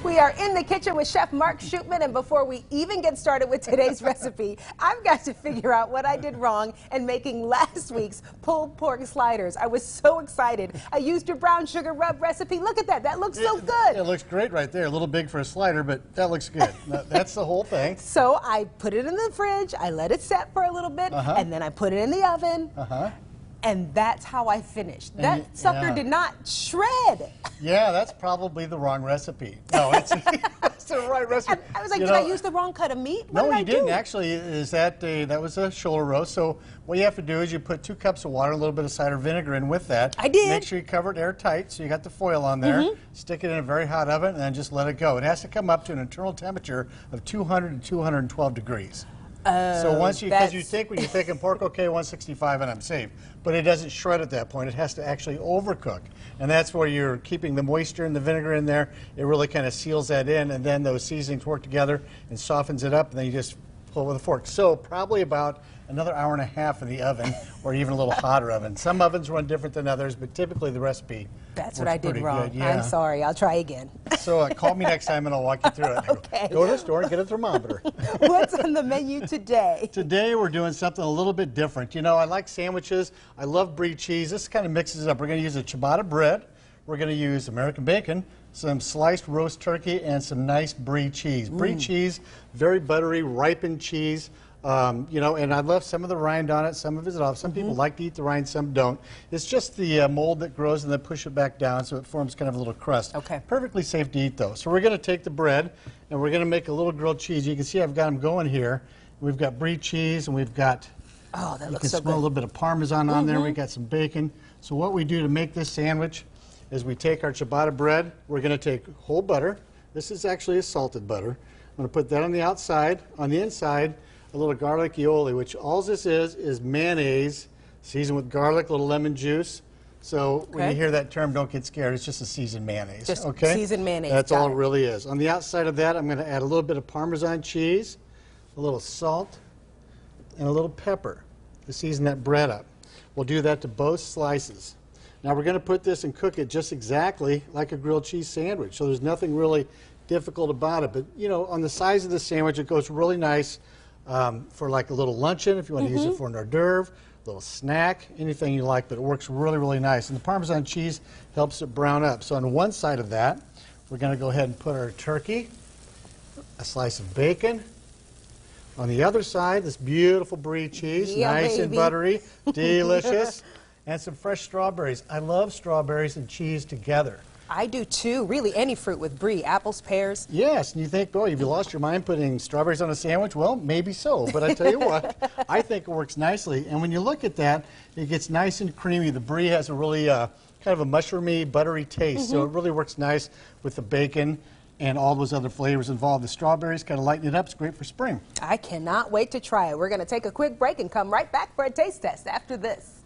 We are in the kitchen with Chef Mark Shoopman, and before we even get started with today's recipe, I've got to figure out what I did wrong in making last week's pulled pork sliders. I was so excited. I used your brown sugar rub recipe. Look at that. That looks so good. It looks great right there. A little big for a slider, but that looks good. That's the whole thing. So I put it in the fridge, I let it set for a little bit, and then I put it in the oven. And that's how I finished. That sucker did not shred. Yeah, that's probably the wrong recipe. No, it's the right recipe. I was like, did I use the wrong cut of meat? What no, did you didn't. Actually, that was a shoulder roast. So what you have to do is you put 2 cups of water, a little bit of cider vinegar in with that. I did. Make sure you cover it airtight, so you got the foil on there. Stick it in a very hot oven, and then just let it go. It has to come up to an internal temperature of 200 to 212 degrees. So once because you think when you're thinking pork, okay, 165 and I'm safe, but it doesn't shred at that point. It has to actually overcook, and that's where you're keeping the moisture and the vinegar in there. It really kind of seals that in, and then those seasonings work together and softens it up, and then you just pull with a fork. So probably about another hour and a half in the oven, or even a little hotter oven. Some ovens run different than others, but typically the recipe That's what I did wrong. Good. Yeah. I'm sorry. I'll try again. So call me next time and I'll walk you through it. Okay. Go to the store and get a thermometer. What's on the menu today? Today we're doing something a little bit different. You know, I like sandwiches. I love Brie cheese. This kind of mixes it up. We're going to use a ciabatta bread. We're going to use American bacon, some sliced roast turkey, and some nice Brie cheese. Brie cheese, very buttery, ripened cheese. You know, and I love some of the rind on it, some of it's off. Some people like to eat the rind, some don't. It's just the mold that grows and then push it back down so it forms kind of a little crust. Okay. Perfectly safe to eat though. So we're going to take the bread and we're going to make a little grilled cheese. You can see I've got them going here. We've got Brie cheese and we've got, oh, that you looks can so smell good. a little bit of Parmesan on there. We've got some bacon. So what we do to make this sandwich is we take our ciabatta bread. We're going to take whole butter. This is actually a salted butter. I'm going to put that on the outside. On the inside, a little garlic aioli, which all this is mayonnaise seasoned with garlic, a little lemon juice. So when you hear that term, don't get scared. It's just a seasoned mayonnaise. Just seasoned mayonnaise. That's all it really is. On the outside of that, I'm going to add a little bit of Parmesan cheese, a little salt, and a little pepper to season that bread up. We'll do that to both slices. Now we're going to put this and cook it just exactly like a grilled cheese sandwich. So there's nothing really difficult about it. But you know, on the size of the sandwich, it goes really nice. For like a little luncheon, if you want to use it for an hors d'oeuvre, a little snack, anything you like, but it works really, really nice. And the Parmesan cheese helps it brown up. So on one side of that, we're going to go ahead and put our turkey, a slice of bacon. On the other side, this beautiful Brie cheese, nice and buttery, delicious, and some fresh strawberries. I love strawberries and cheese together. I do too. Really, any fruit with Brie, apples, pears. Yes, and you think, boy, have you lost your mind putting strawberries on a sandwich? Well, maybe so, but I tell you what, I think it works nicely. And when you look at that, it gets nice and creamy. The Brie has a really kind of a mushroomy, buttery taste, so it really works nice with the bacon and all those other flavors involved. The strawberries kind of lighten it up. It's great for spring. I cannot wait to try it. We're going to take a quick break and come right back for a taste test after this.